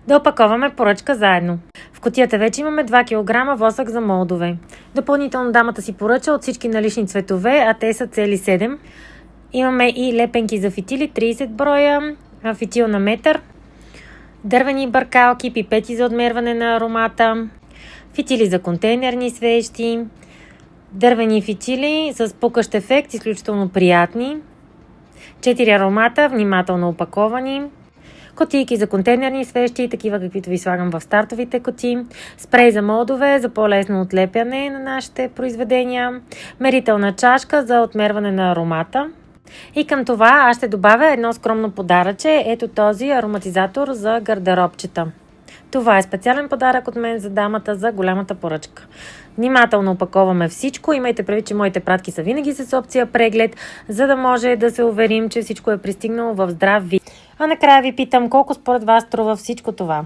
Да опаковаме поръчка заедно. В кутията вече имаме 2 кг восък за молдове. Допълнително дамата си поръча от всички налични цветове, а те са цели 7. Имаме и лепенки за фитили, 30 броя, фитил на метър, дървени бъркалки, пипети за отмерване на аромата, фитили за контейнерни свещи, дървени фитили с пукащ ефект, изключително приятни, 4 аромата, внимателно опаковани, кутийки за контейнерни свещи, такива каквито ви слагам в стартовите кутии, спрей за молдове за по-лесно отлепяне на нашите произведения, мерителна чашка за отмерване на аромата. И към това аз ще добавя едно скромно подаръче, ето този ароматизатор за гардеробчета. Това е специален подарък от мен за дамата за голямата поръчка. Внимателно опаковаме всичко. Имайте предвид, че моите пратки са винаги с опция преглед, за да може да се уверим, че всичко е пристигнало в здрав вид. А накрая ви питам колко според вас струва всичко това.